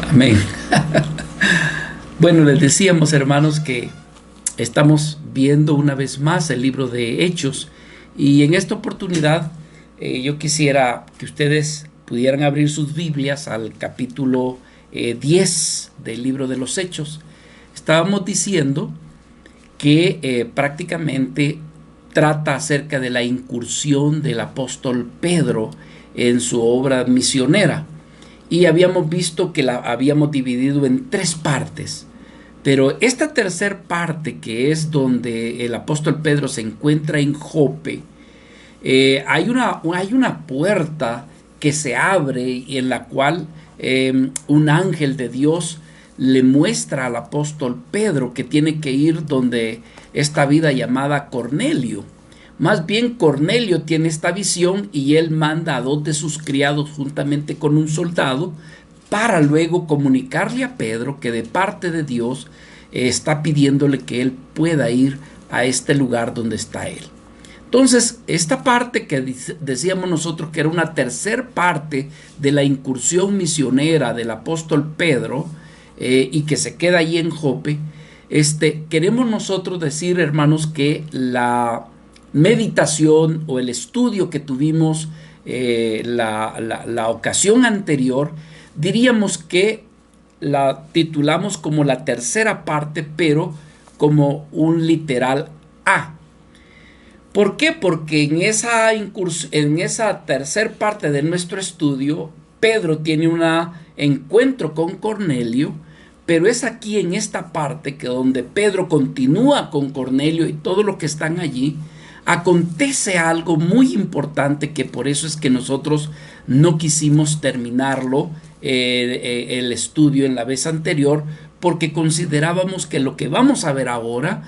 Amén. Bueno, les decíamos, hermanos, que estamos viendo una vez más el libro de Hechos, y en esta oportunidad yo quisiera que ustedes pudieran abrir sus Biblias al capítulo 10 del libro de los Hechos. Estábamos diciendo que prácticamente trata acerca de la incursión del apóstol Pedro en su obra misionera, y habíamos visto que la habíamos dividido en tres partes. Pero esta tercera parte, que es donde el apóstol Pedro se encuentra en Jope, hay una puerta que se abre y en la cual un ángel de Dios le muestra al apóstol Pedro que tiene que ir donde esta vida llamada Cornelio. Más bien, Cornelio tiene esta visión y él manda a dos de sus criados juntamente con un soldado para luego comunicarle a Pedro que de parte de Dios está pidiéndole que él pueda ir a este lugar donde está él. Entonces, esta parte que decíamos nosotros que era una tercera parte de la incursión misionera del apóstol Pedro y que se queda ahí en Jope, queremos nosotros decir, hermanos, que la meditación o el estudio que tuvimos la ocasión anterior, diríamos que la titulamos como la tercera parte, pero como un literal A. ¿Por qué? Porque en esa tercera parte de nuestro estudio, Pedro tiene un encuentro con Cornelio, pero es aquí en esta parte que donde Pedro continúa con Cornelio y todo lo que están allí, acontece algo muy importante, que por eso es que nosotros no quisimos terminarlo el estudio en la vez anterior, porque considerábamos que lo que vamos a ver ahora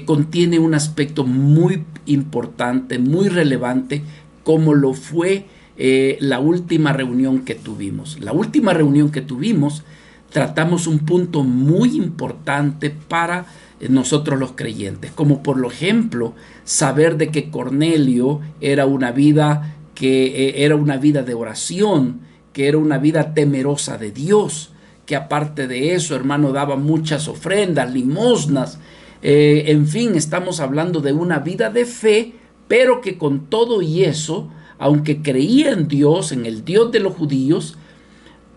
contiene un aspecto muy importante, muy relevante, como lo fue la última reunión que tuvimos. La última reunión que tuvimos tratamos un punto muy importante para nosotros los creyentes, como por ejemplo saber de que Cornelio era una vida de oración, que era una vida temerosa de Dios, que aparte de eso, hermano, daba muchas ofrendas, limosnas, en fin, estamos hablando de una vida de fe, pero que con todo y eso, aunque creía en Dios, en el Dios de los judíos,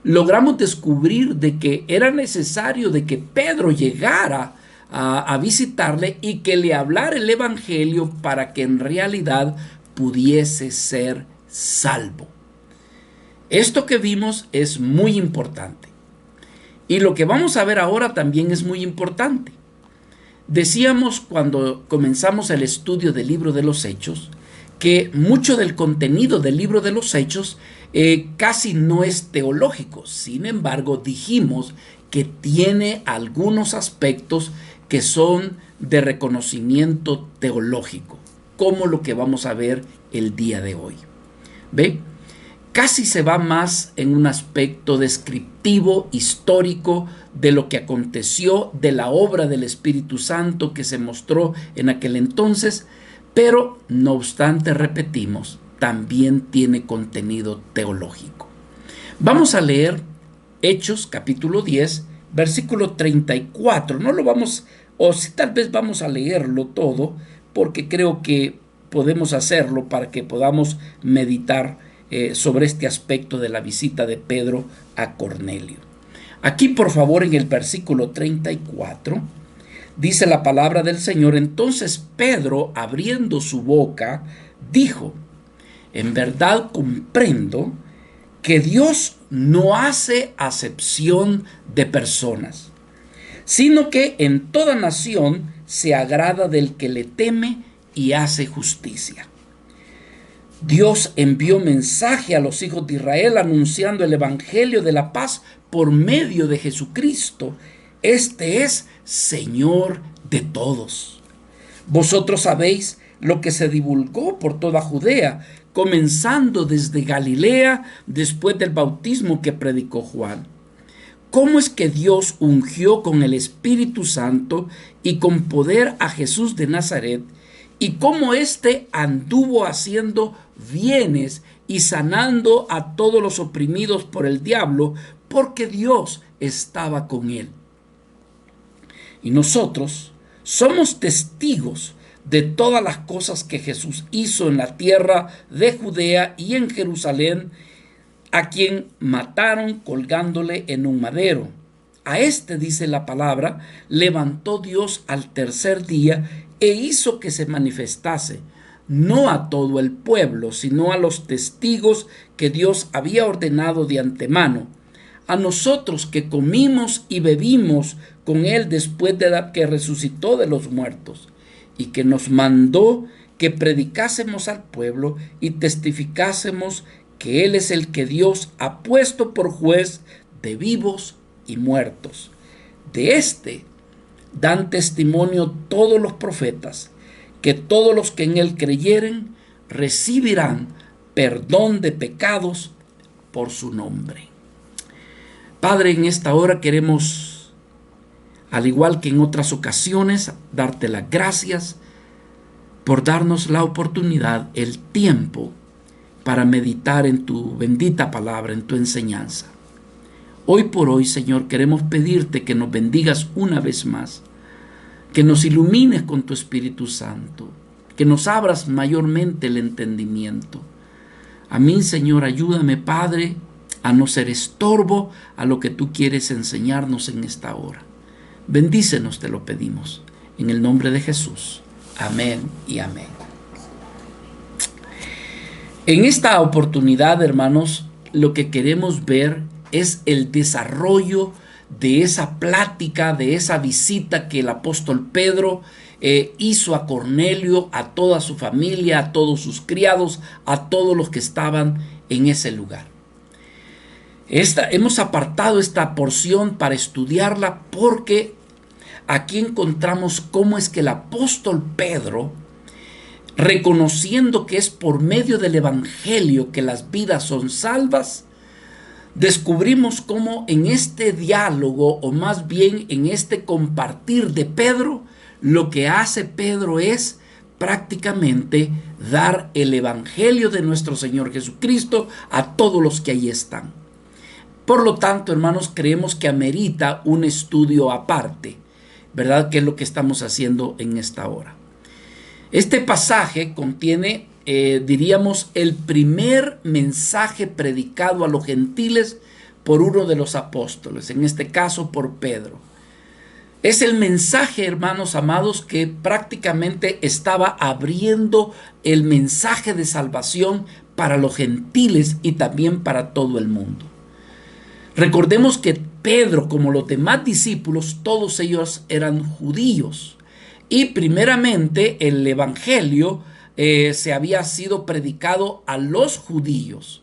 logramos descubrir de que era necesario de que Pedro llegara a visitarle y que le hablara el evangelio para que en realidad pudiese ser salvo. Esto que vimos es muy importante, y lo que vamos a ver ahora también es muy importante. Decíamos cuando comenzamos el estudio del libro de los Hechos que mucho del contenido del libro de los Hechos casi no es teológico. Sin embargo, dijimos que tiene algunos aspectos que son de reconocimiento teológico, como lo que vamos a ver el día de hoy. ¿Ve? Casi se va más en un aspecto descriptivo, histórico, de lo que aconteció, de la obra del Espíritu Santo que se mostró en aquel entonces, pero no obstante, repetimos, también tiene contenido teológico. Vamos a leer Hechos capítulo 10, versículo 34. No lo vamos, o si tal vez vamos a leerlo todo, porque creo que podemos hacerlo para que podamos meditar sobre este aspecto de la visita de Pedro a Cornelio. Aquí, por favor, en el versículo 34, dice la palabra del Señor: entonces Pedro, abriendo su boca, dijo: en verdad comprendo que Dios no hace acepción de personas, sino que en toda nación se agrada del que le teme y hace justicia. Dios envió mensaje a los hijos de Israel anunciando el evangelio de la paz por medio de Jesucristo. Este es Señor de todos. Vosotros sabéis lo que se divulgó por toda Judea, comenzando desde Galilea después del bautismo que predicó Juan. ¿Cómo es que Dios ungió con el Espíritu Santo y con poder a Jesús de Nazaret, y cómo éste anduvo haciendo bienes y sanando a todos los oprimidos por el diablo, porque Dios estaba con él. Y nosotros somos testigos de todas las cosas que Jesús hizo en la tierra de Judea y en Jerusalén, a quien mataron colgándole en un madero. A este, dice la palabra, levantó Dios al tercer día e hizo que se manifestase, no a todo el pueblo, sino a los testigos que Dios había ordenado de antemano, a nosotros que comimos y bebimos con él después de que resucitó de los muertos, y que nos mandó que predicásemos al pueblo y testificásemos que él es el que Dios ha puesto por juez de vivos y muertos. De este dan testimonio todos los profetas, que todos los que en él creyeren recibirán perdón de pecados por su nombre. Padre, en esta hora queremos, al igual que en otras ocasiones, darte las gracias por darnos la oportunidad, el tiempo, para meditar en tu bendita palabra, en tu enseñanza. Hoy por hoy, Señor, queremos pedirte que nos bendigas una vez más, que nos ilumines con tu Espíritu Santo, que nos abras mayormente el entendimiento. A mí, Señor, ayúdame, Padre, a no ser estorbo a lo que tú quieres enseñarnos en esta hora. Bendícenos, te lo pedimos, en el nombre de Jesús. Amén y amén. En esta oportunidad, hermanos, lo que queremos ver es el desarrollo de esa plática, de esa visita que el apóstol Pedro hizo a Cornelio, a toda su familia, a todos sus criados, a todos los que estaban en ese lugar. Hemos apartado esta porción para estudiarla porque aquí encontramos cómo es que el apóstol Pedro, reconociendo que es por medio del evangelio que las vidas son salvas, descubrimos cómo en este diálogo, o más bien en este compartir de Pedro, lo que hace Pedro es prácticamente dar el evangelio de nuestro Señor Jesucristo a todos los que allí están. Por lo tanto, hermanos, creemos que amerita un estudio aparte, ¿verdad? Que es lo que estamos haciendo en esta hora. Este pasaje contiene, diríamos, el primer mensaje predicado a los gentiles por uno de los apóstoles, en este caso por Pedro. Es el mensaje, hermanos amados, que prácticamente estaba abriendo el mensaje de salvación para los gentiles y también para todo el mundo. Recordemos que Pedro, como los demás discípulos, todos ellos eran judíos. Y primeramente el evangelio se había sido predicado a los judíos,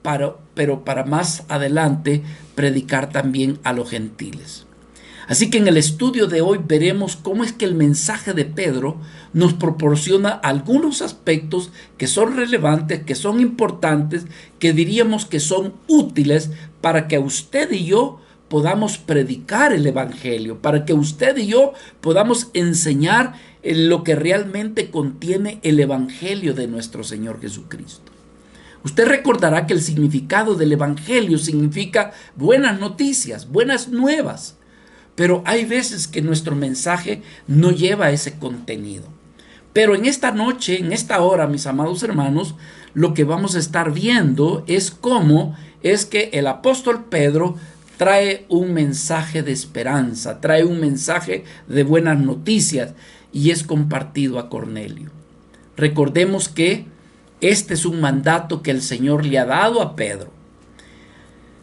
pero para más adelante predicar también a los gentiles. Así que en el estudio de hoy veremos cómo es que el mensaje de Pedro nos proporciona algunos aspectos que son relevantes, que son importantes, que diríamos que son útiles para que usted y yo podamos predicar el evangelio, para que usted y yo podamos enseñar lo que realmente contiene el evangelio de nuestro Señor Jesucristo. Usted recordará que el significado del evangelio significa buenas noticias, buenas nuevas. Pero hay veces que nuestro mensaje no lleva ese contenido. Pero en esta noche, en esta hora, mis amados hermanos, lo que vamos a estar viendo es cómo es que el apóstol Pedro trae un mensaje de esperanza, trae un mensaje de buenas noticias y es compartido a Cornelio. Recordemos que este es un mandato que el Señor le ha dado a Pedro.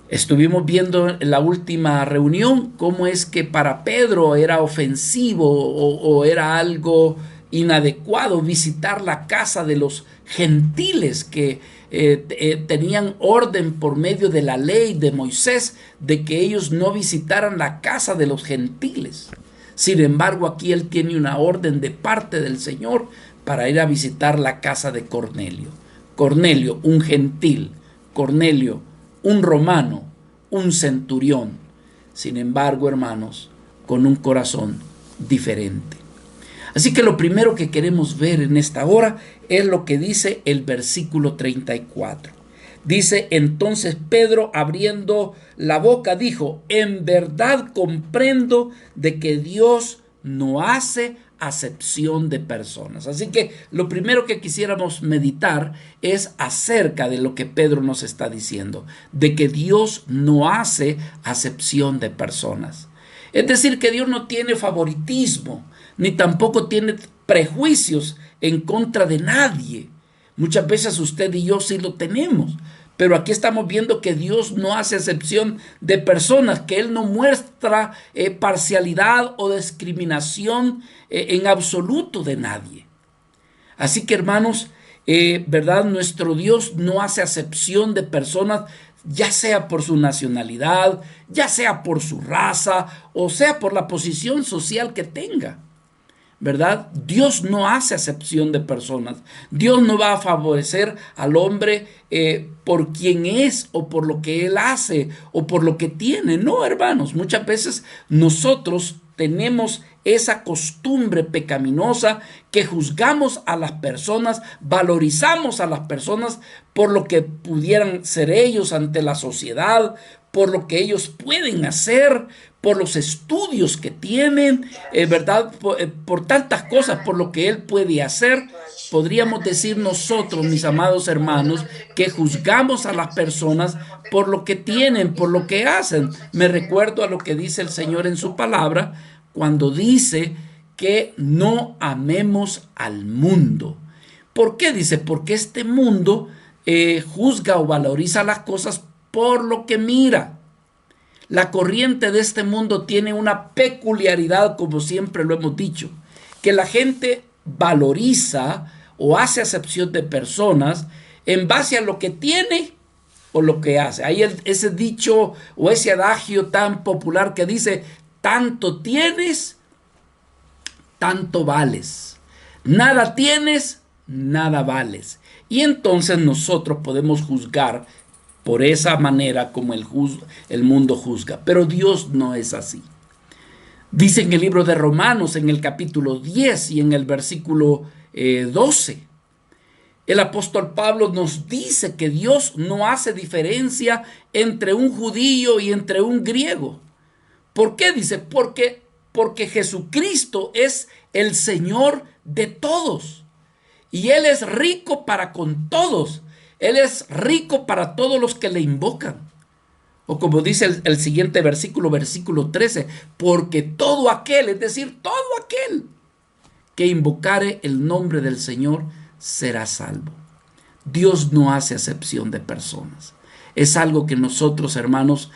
Estuvimos viendo en la última reunión cómo es que para Pedro era ofensivo o era algo inadecuado visitar la casa de los gentiles que tenían orden por medio de la ley de Moisés de que ellos no visitaran la casa de los gentiles. Sin embargo, aquí él tiene una orden de parte del Señor para ir a visitar la casa de Cornelio. Cornelio, un gentil. Cornelio, un romano, un centurión. Sin embargo, hermanos, con un corazón diferente. Así que lo primero que queremos ver en esta hora es lo que dice el versículo 34. Dice, entonces Pedro, abriendo la boca, dijo, en verdad comprendo de que Dios no hace acepción de personas. Así que lo primero que quisiéramos meditar es acerca de lo que Pedro nos está diciendo, de que Dios no hace acepción de personas. Es decir, que Dios no tiene favoritismo, ni tampoco tiene prejuicios en contra de nadie. Muchas veces usted y yo sí lo tenemos, pero aquí estamos viendo que Dios no hace acepción de personas, que Él no muestra parcialidad o discriminación en absoluto de nadie. Así que, hermanos, ¿verdad? Nuestro Dios no hace acepción de personas, ya sea por su nacionalidad, ya sea por su raza, o sea por la posición social que tenga. ¿Verdad? Dios no hace acepción de personas. Dios no va a favorecer al hombre por quien es o por lo que él hace o por lo que tiene. No, hermanos, muchas veces nosotros tenemos esa costumbre pecaminosa que juzgamos a las personas, valorizamos a las personas por lo que pudieran ser ellos ante la sociedad, por lo que ellos pueden hacer, por los estudios que tienen, ¿verdad? Por tantas cosas, por lo que él puede hacer. Podríamos decir nosotros, mis amados hermanos, que juzgamos a las personas por lo que tienen, por lo que hacen. Me recuerdo a lo que dice el Señor en su palabra, cuando dice que no amemos al mundo. ¿Por qué? Dice, porque este mundo juzga o valoriza las cosas por lo que mira. La corriente de este mundo tiene una peculiaridad, como siempre lo hemos dicho, que la gente valoriza o hace acepción de personas en base a lo que tiene o lo que hace. Hay ese dicho o ese adagio tan popular que dice, tanto tienes, tanto vales. Nada tienes, nada vales. Y entonces nosotros podemos juzgar por esa manera como el mundo juzga. Pero Dios no es así. Dice en el libro de Romanos, en el capítulo 10 y en el versículo 12, el apóstol Pablo nos dice que Dios no hace diferencia entre un judío y entre un griego. ¿Por qué? Dice, porque Jesucristo es el Señor de todos. Y Él es rico para con todos. Él es rico para todos los que le invocan. O como dice el siguiente versículo, versículo 13, porque todo aquel, es decir, todo aquel que invocare el nombre del Señor será salvo. Dios no hace acepción de personas. Es algo que nosotros, hermanos,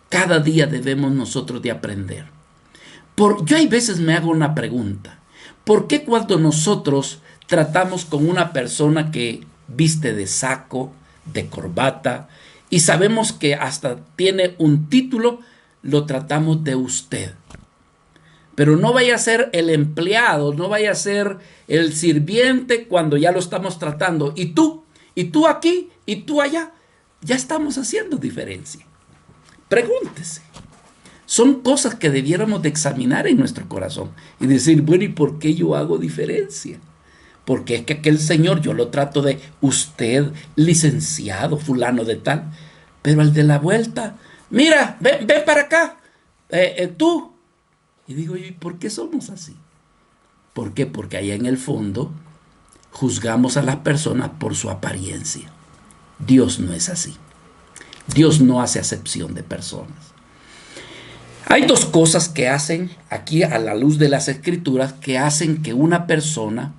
cada día debemos nosotros de aprender. Yo hay veces me hago una pregunta. ¿Por qué cuando nosotros tratamos con una persona que viste de saco, de corbata, y sabemos que hasta tiene un título, lo tratamos de usted? Pero no vaya a ser el empleado, no vaya a ser el sirviente cuando ya lo estamos tratando. Y tú aquí, y tú allá, ya estamos haciendo diferencia. Pregúntese. Son cosas que debiéramos de examinar en nuestro corazón y decir, bueno, ¿y por qué yo hago diferencia? Porque es que aquel señor yo lo trato de usted, licenciado, fulano de tal, pero al de la vuelta, mira, ven para acá, tú. Y digo, ¿y por qué somos así? ¿Por qué? Porque allá en el fondo juzgamos a las personas por su apariencia. Dios no es así. Dios no hace acepción de personas. Hay dos cosas que hacen aquí a la luz de las Escrituras que hacen que una persona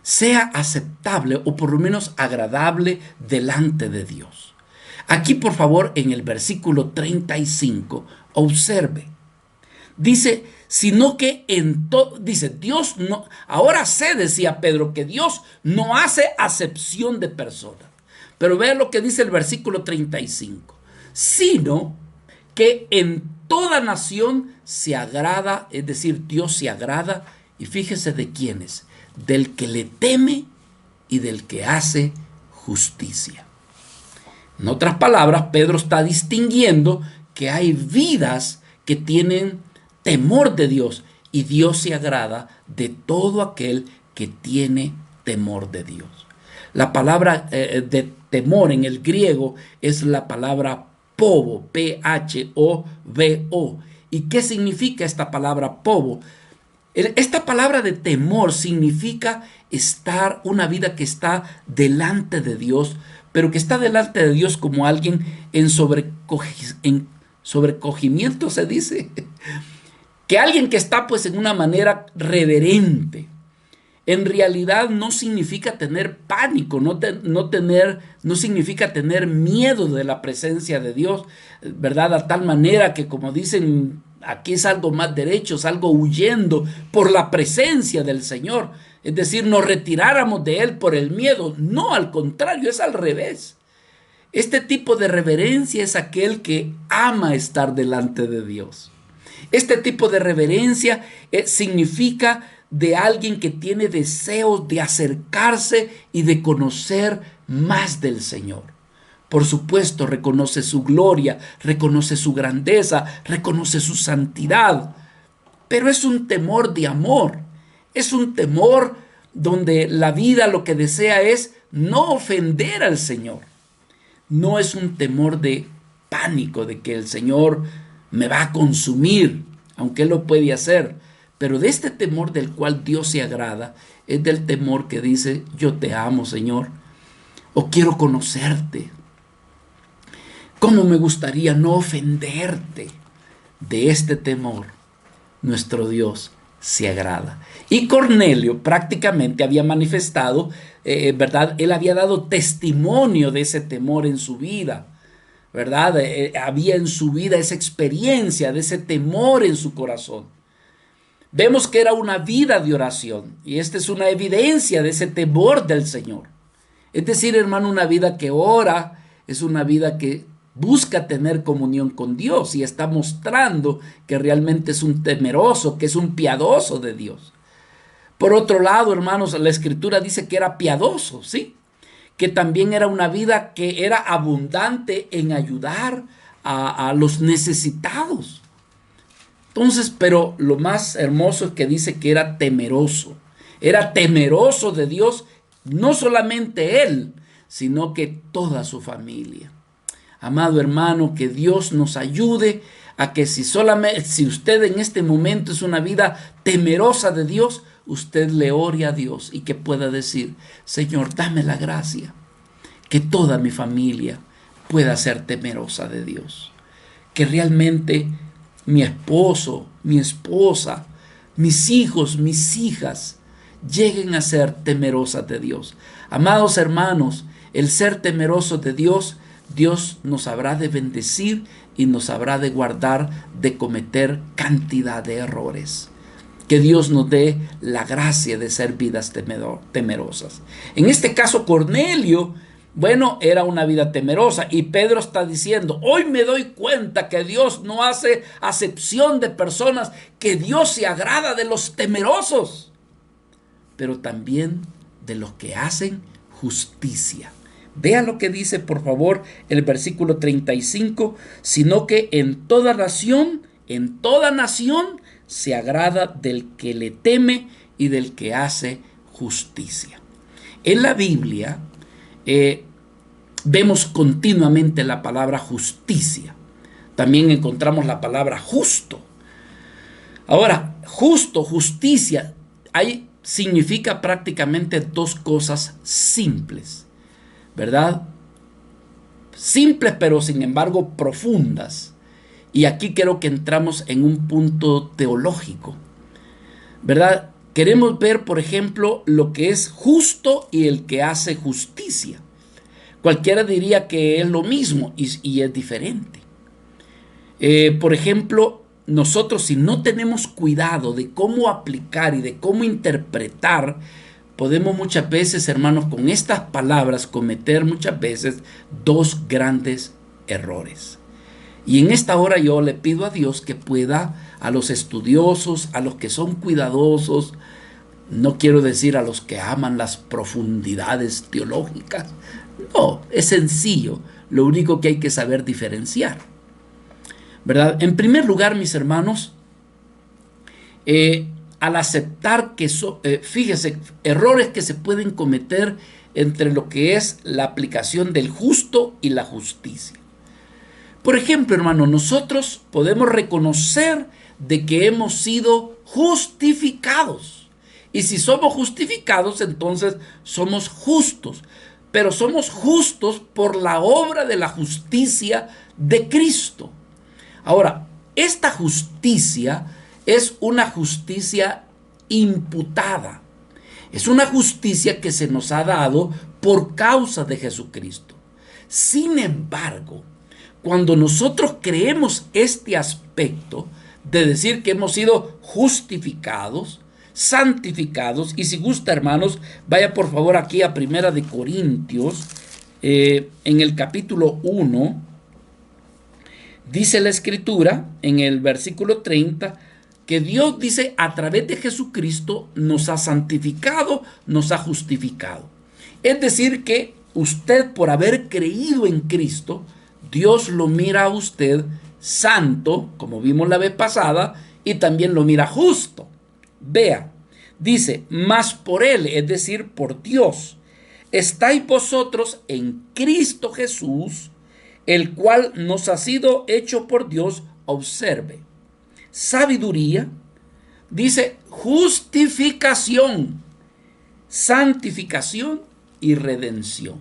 sea aceptable o por lo menos agradable delante de Dios. Aquí, por favor, en el versículo 35, observe. Dice, sino que dice, Dios no, ahora sé, decía Pedro, que Dios no hace acepción de personas. Pero vea lo que dice el versículo 35. Sino que en toda nación se agrada, es decir, Dios se agrada, y fíjese de quiénes, del que le teme y del que hace justicia. En otras palabras, Pedro está distinguiendo que hay vidas que tienen temor de Dios y Dios se agrada de todo aquel que tiene temor de Dios. La palabra de temor en el griego es la palabra povo, P-H-O-V-O. ¿Y qué significa esta palabra povo? Esta palabra de temor significa estar, una vida que está delante de Dios, pero que está delante de Dios como alguien en sobrecogimiento, se dice. Que alguien que está pues en una manera reverente. En realidad no significa tener pánico, no significa tener miedo de la presencia de Dios, ¿verdad? A tal manera que, como dicen, aquí es algo más derecho, es algo huyendo por la presencia del Señor. Es decir, nos retiráramos de Él por el miedo. No, al contrario, es al revés. Este tipo de reverencia es aquel que ama estar delante de Dios. Este tipo de reverencia significa de alguien que tiene deseos de acercarse y de conocer más del Señor. Por supuesto, reconoce su gloria, reconoce su grandeza, reconoce su santidad, pero es un temor de amor, es un temor donde la vida lo que desea es no ofender al Señor. No es un temor de pánico, de que el Señor me va a consumir, aunque Él lo puede hacer. Pero de este temor del cual Dios se agrada, es del temor que dice, yo te amo, Señor, o quiero conocerte. ¿Cómo me gustaría no ofenderte? De este temor, nuestro Dios se agrada. Y Cornelio prácticamente había manifestado, ¿verdad? Él había dado testimonio de ese temor en su vida, ¿verdad? Había en su vida esa experiencia de ese temor en su corazón. Vemos que era una vida de oración y esta es una evidencia de ese temor del Señor. Es decir, hermano, una vida que ora es una vida que busca tener comunión con Dios y está mostrando que realmente es un temeroso, que es un piadoso de Dios. Por otro lado, hermanos, la Escritura dice que era piadoso, ¿sí? Que también era una vida que era abundante en ayudar a los necesitados. Entonces, pero lo más hermoso es que dice que era temeroso de Dios, no solamente él, sino que toda su familia. Amado hermano, que Dios nos ayude a que si usted en este momento es una vida temerosa de Dios, usted le ore a Dios y que pueda decir, Señor, dame la gracia, que toda mi familia pueda ser temerosa de Dios, que realmente mi esposo, mi esposa, mis hijos, mis hijas lleguen a ser temerosas de Dios. Amados hermanos, el ser temerosos de Dios, Dios nos habrá de bendecir y nos habrá de guardar de cometer cantidad de errores. Que Dios nos dé la gracia de ser vidas temerosas. En este caso, Cornelio, bueno, era una vida temerosa y Pedro está diciendo, hoy me doy cuenta que Dios no hace acepción de personas, que Dios se agrada de los temerosos, pero también de los que hacen justicia. Vean lo que dice, por favor, el versículo 35, sino que en toda nación se agrada del que le teme y del que hace justicia. En la Biblia vemos continuamente la palabra justicia. También encontramos la palabra justo. Ahora, justo, justicia, ahí significa prácticamente dos cosas simples, ¿verdad? Simples, pero sin embargo profundas. Y aquí creo que entramos en un punto teológico, ¿verdad? Queremos ver, por ejemplo, lo que es justo y el que hace justicia. Cualquiera diría que es lo mismo y es diferente. Por ejemplo, nosotros si no tenemos cuidado de cómo aplicar y de cómo interpretar, podemos muchas veces, hermanos, con estas palabras cometer muchas veces dos grandes errores. Y en esta hora yo le pido a Dios que pueda, a los estudiosos, a los que son cuidadosos, no quiero decir a los que aman las profundidades teológicas, no, es sencillo, lo único que hay que saber diferenciar, ¿verdad? En primer lugar, mis hermanos, al aceptar que fíjese, errores que se pueden cometer entre lo que es la aplicación del justo y la justicia. Por ejemplo, hermano, nosotros podemos reconocer de que hemos sido justificados. Y si somos justificados, entonces somos justos. Pero somos justos por la obra de la justicia de Cristo. Ahora, esta justicia es una justicia imputada. Es una justicia que se nos ha dado por causa de Jesucristo. Sin embargo, cuando nosotros creemos este aspecto de decir que hemos sido justificados, santificados, y si gusta, hermanos, vaya por favor aquí a Primera de Corintios, en el capítulo 1, dice la Escritura, en el versículo 30, que Dios dice, a través de Jesucristo nos ha santificado, nos ha justificado. Es decir, que usted, por haber creído en Cristo, Dios lo mira a usted santo, como vimos la vez pasada, y también lo mira justo. Vea, dice, mas por Él, es decir, por Dios, estáis vosotros en Cristo Jesús, el cual nos ha sido hecho por Dios, observe, sabiduría, dice justificación, santificación y redención.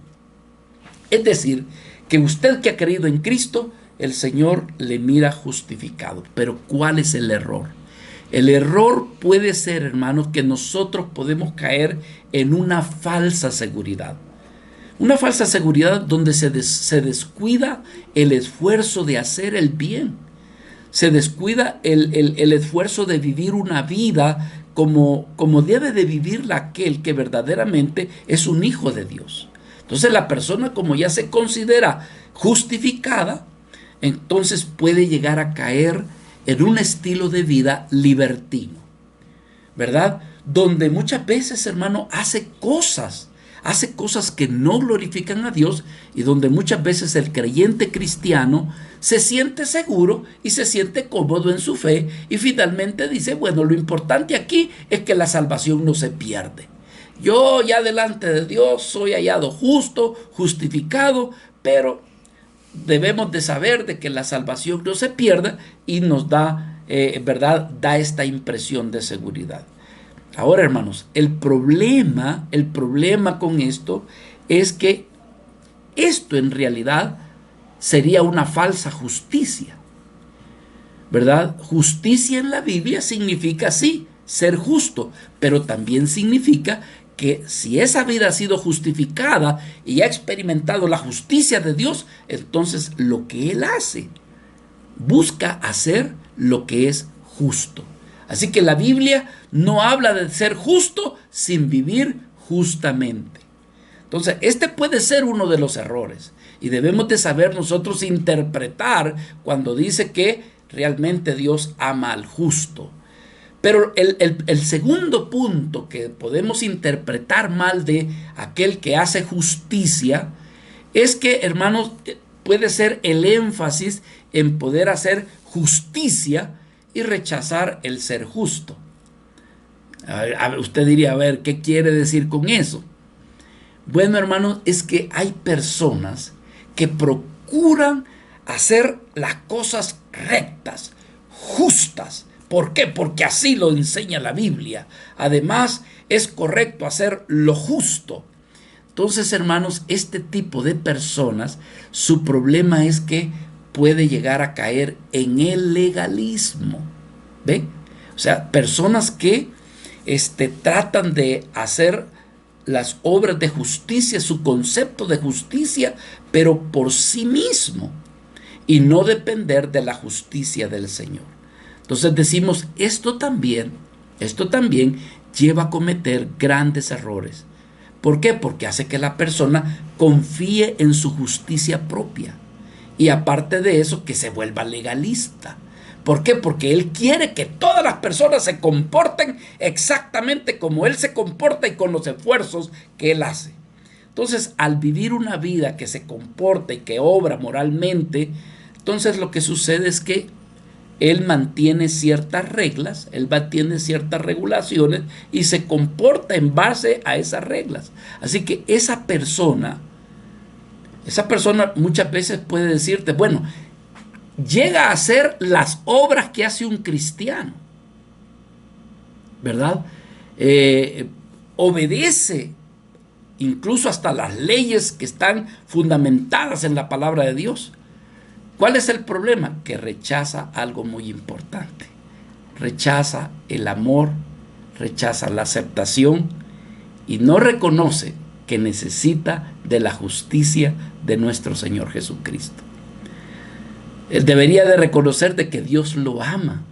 Es decir, que usted que ha creído en Cristo, el Señor le mira justificado. Pero ¿cuál es el error? El error puede ser, hermanos, que nosotros podemos caer en una falsa seguridad. Una falsa seguridad donde se descuida el esfuerzo de hacer el bien. Se descuida el esfuerzo de vivir una vida como debe de vivirla aquel que verdaderamente es un hijo de Dios. Entonces la persona, como ya se considera justificada, entonces puede llegar a caer en un estilo de vida libertino, ¿verdad? Donde muchas veces, hermano, hace cosas que no glorifican a Dios, y donde muchas veces el creyente cristiano se siente seguro y se siente cómodo en su fe, y finalmente dice, bueno, lo importante aquí es que la salvación no se pierde. Yo ya delante de Dios soy hallado justo, justificado, pero debemos de saber de que la salvación no se pierda, y nos da, ¿verdad? Da esta impresión de seguridad. Ahora, hermanos, el problema con esto es que esto en realidad sería una falsa justicia, ¿verdad? Justicia en la Biblia significa, sí, ser justo, pero también significa que si esa vida ha sido justificada y ha experimentado la justicia de Dios, entonces lo que Él hace, busca hacer lo que es justo. Así que la Biblia no habla de ser justo sin vivir justamente. Entonces, este puede ser uno de los errores, y debemos de saber nosotros interpretar cuando dice que realmente Dios ama al justo. Pero el segundo punto que podemos interpretar mal de aquel que hace justicia es que, hermanos, puede ser el énfasis en poder hacer justicia y rechazar el ser justo. Usted diría, a ver, ¿qué quiere decir con eso? Bueno, hermanos, es que hay personas que procuran hacer las cosas rectas, justas. ¿Por qué? Porque así lo enseña la Biblia. Además, es correcto hacer lo justo. Entonces, hermanos, este tipo de personas, su problema es que puede llegar a caer en el legalismo. ¿Ve? O sea, personas que tratan de hacer las obras de justicia, su concepto de justicia, pero por sí mismo, y no depender de la justicia del Señor. Entonces decimos, esto también lleva a cometer grandes errores. ¿Por qué? Porque hace que la persona confíe en su justicia propia, y aparte de eso, que se vuelva legalista. ¿Por qué? Porque él quiere que todas las personas se comporten exactamente como él se comporta y con los esfuerzos que él hace. Entonces, al vivir una vida que se comporta y que obra moralmente, entonces lo que sucede es que él mantiene ciertas reglas, él mantiene ciertas regulaciones y se comporta en base a esas reglas. Así que esa persona muchas veces puede decirte, bueno, llega a hacer las obras que hace un cristiano, ¿verdad? Obedece incluso hasta las leyes que están fundamentadas en la palabra de Dios. ¿Cuál es el problema? Que rechaza algo muy importante. Rechaza el amor, rechaza la aceptación y no reconoce que necesita de la justicia de nuestro Señor Jesucristo. Él debería de reconocer de que Dios lo ama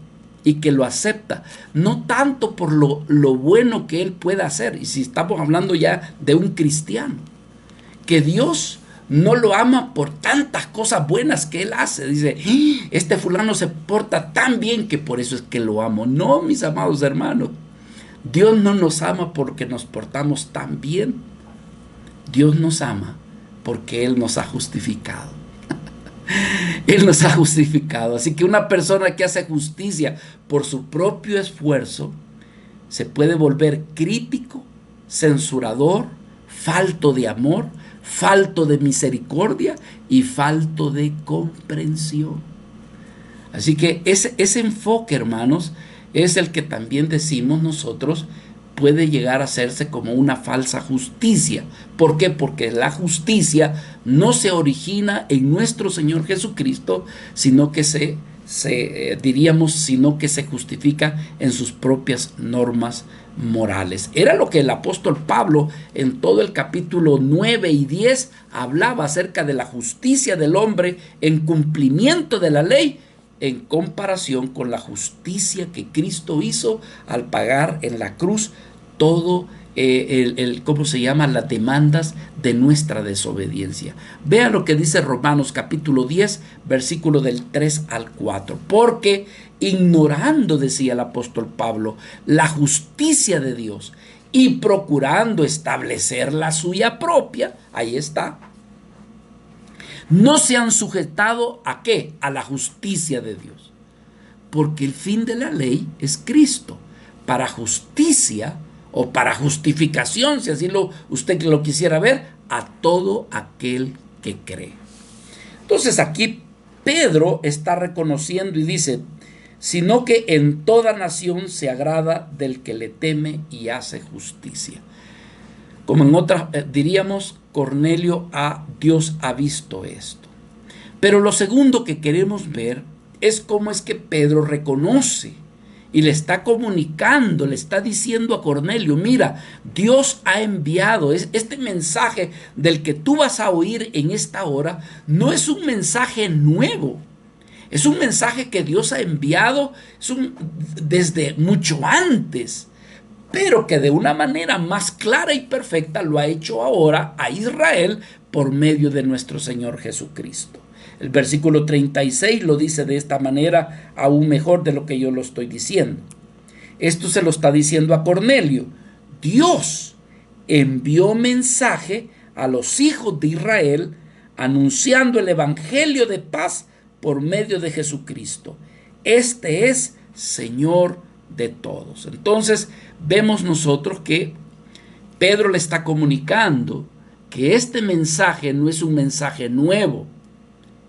y que lo acepta, no tanto por lo bueno que él pueda hacer, y si estamos hablando ya de un cristiano, que Dios no lo ama por tantas cosas buenas que él hace. Dice, este fulano se porta tan bien que por eso es que lo amo. No, mis amados hermanos, Dios no nos ama porque nos portamos tan bien. Dios nos ama porque Él nos ha justificado. Él nos ha justificado. Así que una persona que hace justicia por su propio esfuerzo se puede volver crítico, censurador, falto de amor, falto de misericordia y falto de comprensión. Así que ese enfoque, hermanos, es el que también decimos nosotros puede llegar a hacerse como una falsa justicia. ¿Por qué? Porque la justicia no se origina en nuestro Señor Jesucristo, sino que se justifica en sus propias normas morales. Era lo que el apóstol Pablo en todo el capítulo 9 y 10 hablaba acerca de la justicia del hombre en cumplimiento de la ley, en comparación con la justicia que Cristo hizo al pagar en la cruz todo las demandas de nuestra desobediencia. Vea lo que dice Romanos capítulo 10, versículo del 3 al 4. Porque ignorando, decía el apóstol Pablo, la justicia de Dios y procurando establecer la suya propia, ahí está, no se han sujetado ¿a qué? A la justicia de Dios. Porque el fin de la ley es Cristo. Para justicia o para justificación, si así usted lo quisiera ver, a todo aquel que cree. Entonces aquí Pedro está reconociendo y dice, sino que en toda nación se agrada del que le teme y hace justicia. Como en otras diríamos, Dios ha visto esto. Pero lo segundo que queremos ver es cómo es que Pedro reconoce y le está comunicando, le está diciendo a Cornelio, mira, Dios ha enviado este mensaje del que tú vas a oír en esta hora, no es un mensaje nuevo, es un mensaje que Dios ha enviado desde mucho antes, pero que de una manera más clara y perfecta lo ha hecho ahora a Israel por medio de nuestro Señor Jesucristo. El versículo 36 lo dice de esta manera, aún mejor de lo que yo lo estoy diciendo. Esto se lo está diciendo a Cornelio. Dios envió mensaje a los hijos de Israel anunciando el evangelio de paz por medio de Jesucristo. Este es Señor de todos. Entonces vemos nosotros que Pedro le está comunicando que este mensaje no es un mensaje nuevo,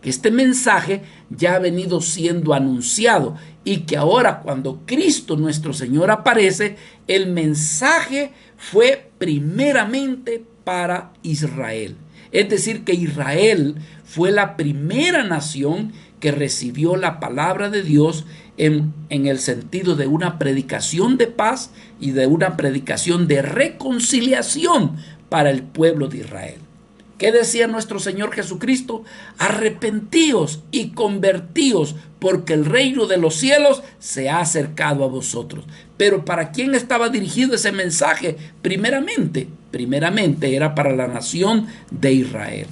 que este mensaje ya ha venido siendo anunciado y que ahora cuando Cristo nuestro Señor aparece, el mensaje fue primeramente para Israel. Es decir, que Israel fue la primera nación que recibió la palabra de Dios en el sentido de una predicación de paz y de una predicación de reconciliación para el pueblo de Israel. ¿Qué decía nuestro Señor Jesucristo? Arrepentíos y convertíos, porque el reino de los cielos se ha acercado a vosotros. Pero ¿para quién estaba dirigido ese mensaje? Primeramente era para la nación de Israel.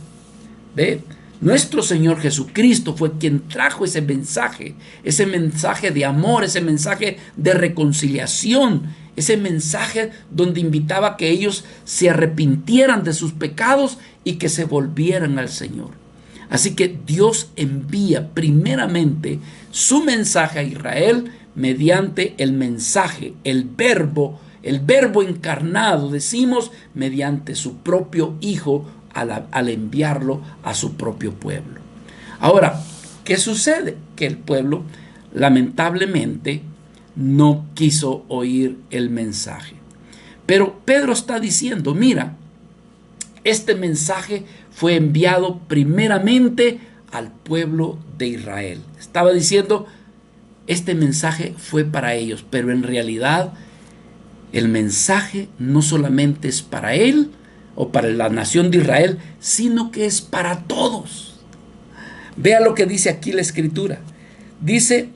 ¿Ve? Nuestro Señor Jesucristo fue quien trajo ese mensaje de amor, ese mensaje de reconciliación, ese mensaje donde invitaba a que ellos se arrepintieran de sus pecados y que se volvieran al Señor. Así que Dios envía primeramente su mensaje a Israel mediante el mensaje, el verbo encarnado, decimos, mediante su propio Hijo al enviarlo a su propio pueblo. Ahora, ¿qué sucede? Que el pueblo lamentablemente no quiso oír el mensaje. Pero Pedro está diciendo, mira, este mensaje fue enviado primeramente al pueblo de Israel. Estaba diciendo, este mensaje fue para ellos, pero en realidad el mensaje no solamente es para él o para la nación de Israel, sino que es para todos. Vea lo que dice aquí la Escritura. Dice,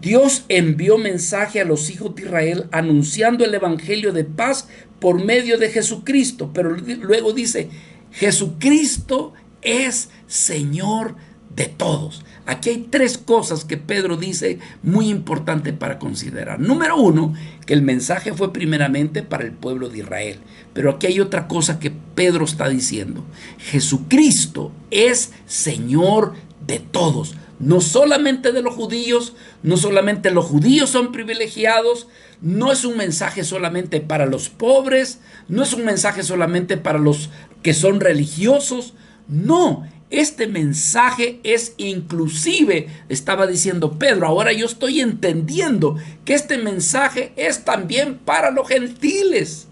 Dios envió mensaje a los hijos de Israel anunciando el evangelio de paz por medio de Jesucristo. Pero luego dice, Jesucristo es Señor de todos. Aquí hay tres cosas que Pedro dice muy importante para considerar. Número uno, que el mensaje fue primeramente para el pueblo de Israel. Pero aquí hay otra cosa que Pedro está diciendo. Jesucristo es Señor de todos. No solamente de los judíos, no solamente los judíos son privilegiados, no es un mensaje solamente para los pobres, no es un mensaje solamente para los que son religiosos, no. Este mensaje es inclusive, estaba diciendo Pedro, ahora yo estoy entendiendo que este mensaje es también para los gentiles.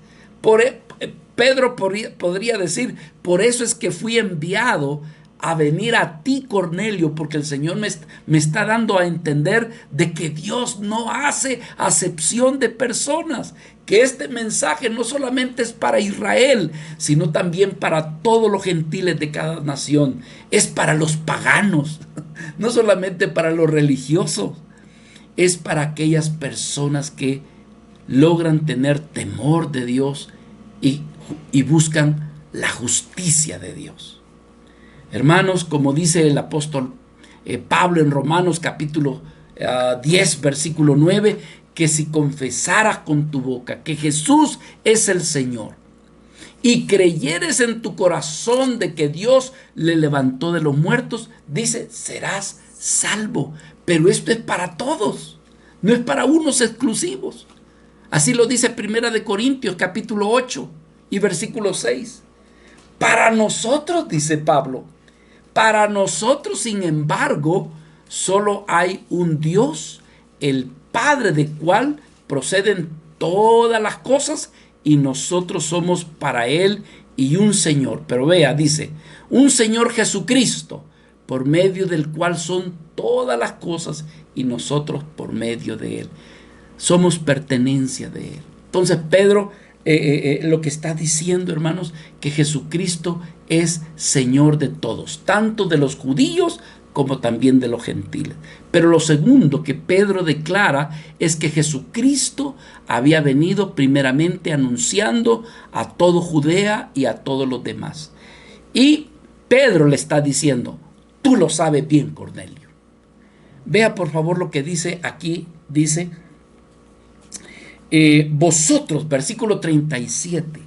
Pedro podría decir, por eso es que fui enviado a venir a ti, Cornelio, porque el Señor me está dando a entender de que Dios no hace acepción de personas, que este mensaje no solamente es para Israel, sino también para todos los gentiles de cada nación. Es para los paganos, no solamente para los religiosos, es para aquellas personas que logran tener temor de Dios y buscan la justicia de Dios. Hermanos, como dice el apóstol Pablo en Romanos capítulo 10, versículo 9, que si confesaras con tu boca que Jesús es el Señor y creyeres en tu corazón de que Dios le levantó de los muertos, dice, serás salvo. Pero esto es para todos, no es para unos exclusivos. Así lo dice Primera de Corintios capítulo 8 y versículo 6. Para nosotros, dice Pablo, para nosotros, sin embargo, solo hay un Dios, el Padre del cual proceden todas las cosas, y nosotros somos para Él, y un Señor. Pero vea, dice, un Señor Jesucristo, por medio del cual son todas las cosas, y nosotros por medio de Él. Somos pertenencia de Él. Entonces Pedro lo que está diciendo, hermanos, que Jesucristo es Señor de todos, tanto de los judíos como también de los gentiles. Pero lo segundo que Pedro declara es que Jesucristo había venido primeramente anunciando a todo Judea y a todos los demás. Y Pedro le está diciendo, tú lo sabes bien, Cornelio. Vea por favor lo que dice aquí, dice, vosotros, versículo 37,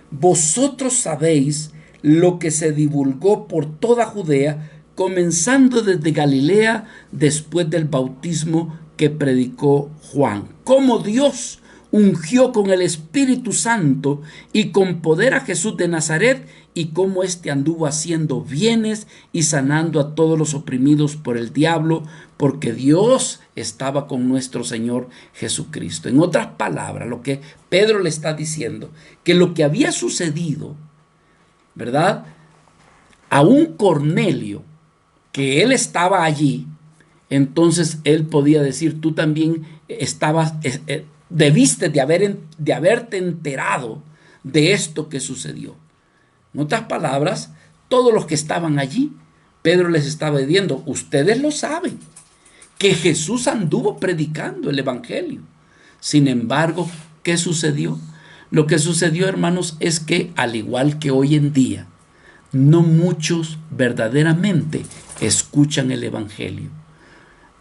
vosotros sabéis lo que se divulgó por toda Judea, comenzando desde Galilea después del bautismo que predicó Juan, cómo Dios ungió con el Espíritu Santo y con poder a Jesús de Nazaret, y cómo éste anduvo haciendo bienes y sanando a todos los oprimidos por el diablo, porque Dios estaba con nuestro Señor Jesucristo. En otras palabras, lo que Pedro le está diciendo, que lo que había sucedido, ¿verdad? A un Cornelio, que él estaba allí, entonces él podía decir, tú también estabas, debiste de haberte enterado de esto que sucedió. En otras palabras, todos los que estaban allí, Pedro les estaba diciendo, ustedes lo saben, que Jesús anduvo predicando el evangelio. Sin embargo, ¿qué sucedió? Lo que sucedió, hermanos, es que al igual que hoy en día, no muchos verdaderamente escuchan el evangelio.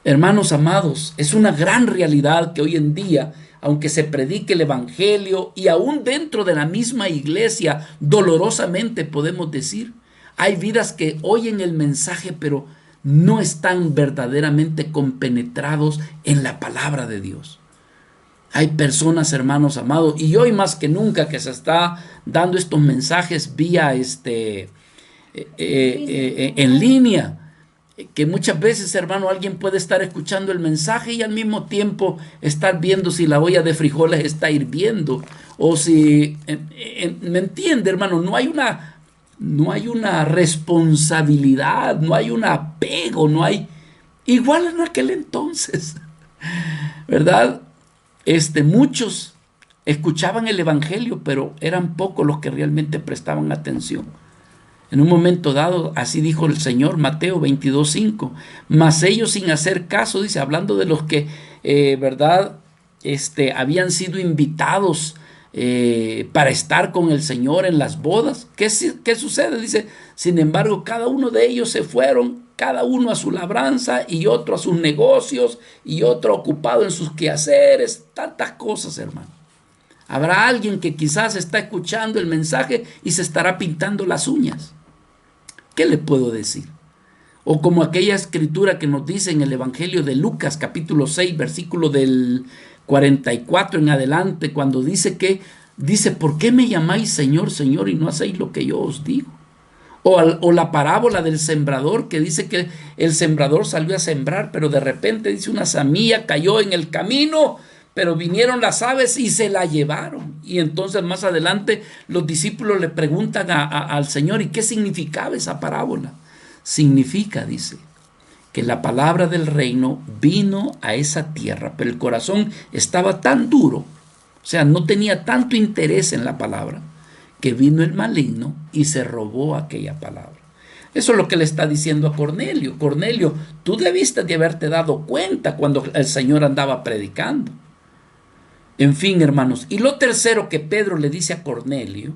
Hermanos amados, es una gran realidad que hoy en día, aunque se predique el evangelio y aún dentro de la misma iglesia, dolorosamente podemos decir, Hay vidas que oyen el mensaje, pero no están verdaderamente compenetrados en la palabra de Dios. Hay personas, hermanos amados, y hoy más que nunca que se está dando estos mensajes vía en línea, que muchas veces, hermano, alguien puede estar escuchando el mensaje y al mismo tiempo estar viendo si la olla de frijoles está hirviendo o si, ¿me entiende, hermano? No hay una responsabilidad, no hay un apego, no hay, igual en aquel entonces, ¿verdad? Muchos escuchaban el evangelio, pero eran pocos los que realmente prestaban atención. En un momento dado, así dijo el Señor, Mateo 22:5, mas ellos sin hacer caso, dice, hablando de los que, ¿verdad? Habían sido invitados para estar con el Señor en las bodas. ¿Qué sucede? Dice, sin embargo, cada uno de ellos se fueron, cada uno a su labranza y otro a sus negocios y otro ocupado en sus quehaceres, tantas cosas, hermano. Habrá alguien que quizás está escuchando el mensaje y se estará pintando las uñas. ¿Qué le puedo decir? O como aquella escritura que nos dice en el Evangelio de Lucas, capítulo 6, versículo del 44 en adelante, cuando dice, ¿por qué me llamáis Señor, Señor, y no hacéis lo que yo os digo? O la parábola del sembrador, que dice que el sembrador salió a sembrar, pero de repente, dice, una semilla cayó en el camino, pero vinieron las aves y se la llevaron. Y entonces más adelante los discípulos le preguntan al Señor, ¿y qué significaba esa parábola? Significa, dice, que la palabra del reino vino a esa tierra, pero el corazón estaba tan duro, o sea, no tenía tanto interés en la palabra, que vino el maligno y se robó aquella palabra. Eso es lo que le está diciendo a Cornelio. Cornelio, tú debiste de haberte dado cuenta cuando el Señor andaba predicando. En fin, hermanos, y lo tercero que Pedro le dice a Cornelio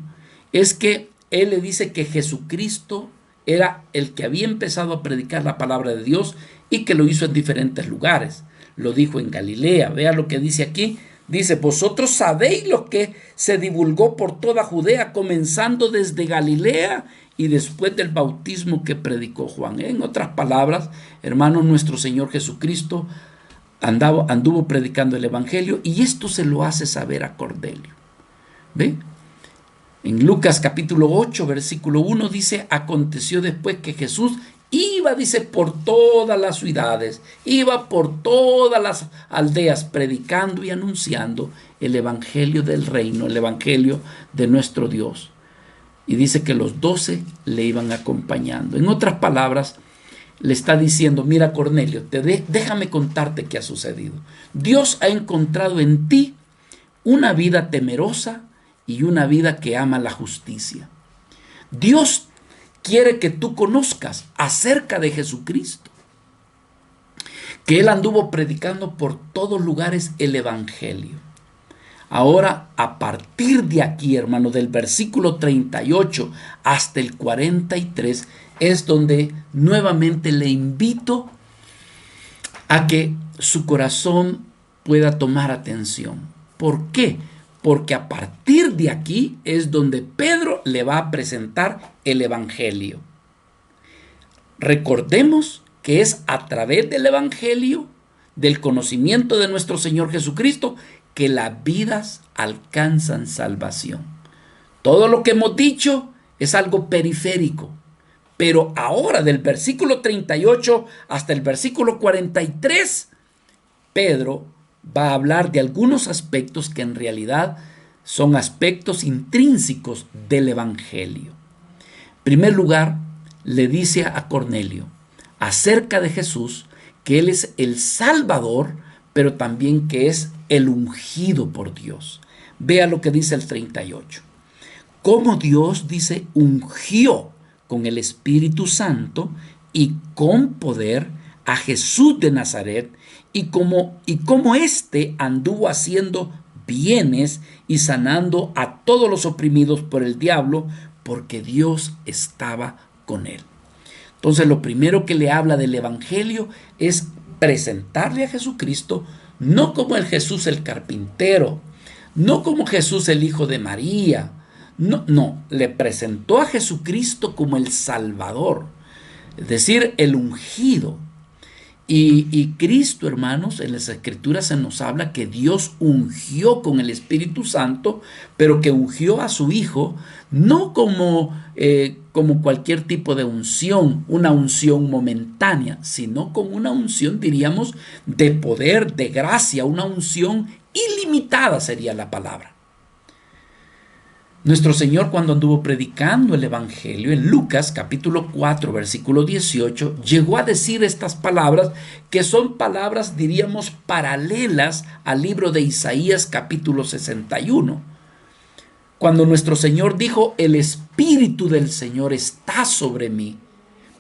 es que él le dice que Jesucristo era el que había empezado a predicar la palabra de Dios y que lo hizo en diferentes lugares. Lo dijo en Galilea. Vea lo que dice aquí. Dice, vosotros sabéis lo que se divulgó por toda Judea, comenzando desde Galilea y después del bautismo que predicó Juan. En otras palabras, hermanos, nuestro Señor Jesucristo anduvo predicando el evangelio y esto se lo hace saber a Cornelio. ¿Ve? En Lucas capítulo 8, versículo 1 dice, aconteció después que Jesús iba, dice, por todas las ciudades, iba por todas las aldeas, predicando y anunciando el evangelio del reino, el evangelio de nuestro Dios. Y dice que los 12 le iban acompañando. En otras palabras, le está diciendo, mira Cornelio, déjame contarte qué ha sucedido. Dios ha encontrado en ti una vida temerosa y una vida que ama la justicia. Dios quiere que tú conozcas acerca de Jesucristo, que Él anduvo predicando por todos lugares el evangelio. Ahora, a partir de aquí, hermano, del versículo 38 hasta el 43, es donde nuevamente le invito a que su corazón pueda tomar atención. ¿Por qué? Porque a partir de aquí es donde Pedro le va a presentar el evangelio. Recordemos que es a través del evangelio, del conocimiento de nuestro Señor Jesucristo, que las vidas alcanzan salvación. Todo lo que hemos dicho es algo periférico, pero ahora del versículo 38 hasta el versículo 43, Pedro va a hablar de algunos aspectos que en realidad son aspectos intrínsecos del evangelio. En primer lugar, le dice a Cornelio acerca de Jesús que Él es el Salvador, pero también que es el ungido por Dios. Vea lo que dice el 38. Cómo Dios, dice, ungió con el Espíritu Santo y con poder a Jesús de Nazaret, y cómo éste anduvo haciendo bienes y sanando a todos los oprimidos por el diablo, porque Dios estaba con él. Entonces, lo primero que le habla del evangelio es presentarle a Jesucristo no como el Jesús el carpintero, no como Jesús el hijo de María, No, no, le presentó a Jesucristo como el Salvador, es decir, el ungido. Y Cristo, hermanos, en las Escrituras se nos habla que Dios ungió con el Espíritu Santo, pero que ungió a su Hijo no como cualquier tipo de unción, una unción momentánea, sino con una unción, diríamos, de poder, de gracia, una unción ilimitada sería la palabra. Nuestro Señor, cuando anduvo predicando el Evangelio en Lucas capítulo 4 versículo 18, llegó a decir estas palabras, que son palabras, diríamos, paralelas al libro de Isaías capítulo 61. Cuando nuestro Señor dijo: el Espíritu del Señor está sobre mí,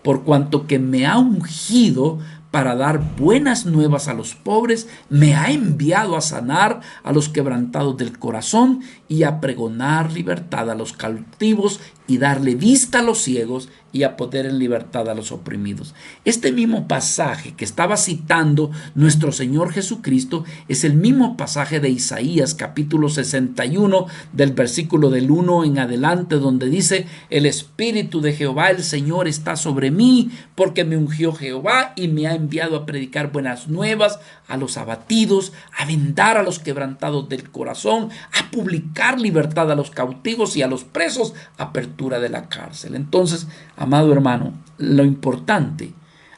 por cuanto que me ha ungido para dar buenas nuevas a los pobres, me ha enviado a sanar a los quebrantados del corazón y a pregonar libertad a los cautivos y darle vista a los ciegos y a poner en libertad a los oprimidos. Este mismo pasaje que estaba citando nuestro Señor Jesucristo es el mismo pasaje de Isaías capítulo 61 del versículo del 1 en adelante, donde dice: el Espíritu de Jehová el Señor está sobre mí, porque me ungió Jehová y me ha enviado a predicar buenas nuevas a los abatidos, a vendar a los quebrantados del corazón, a publicar libertad a los cautivos y a los presos, apertura de la cárcel. Entonces, amado hermano, lo importante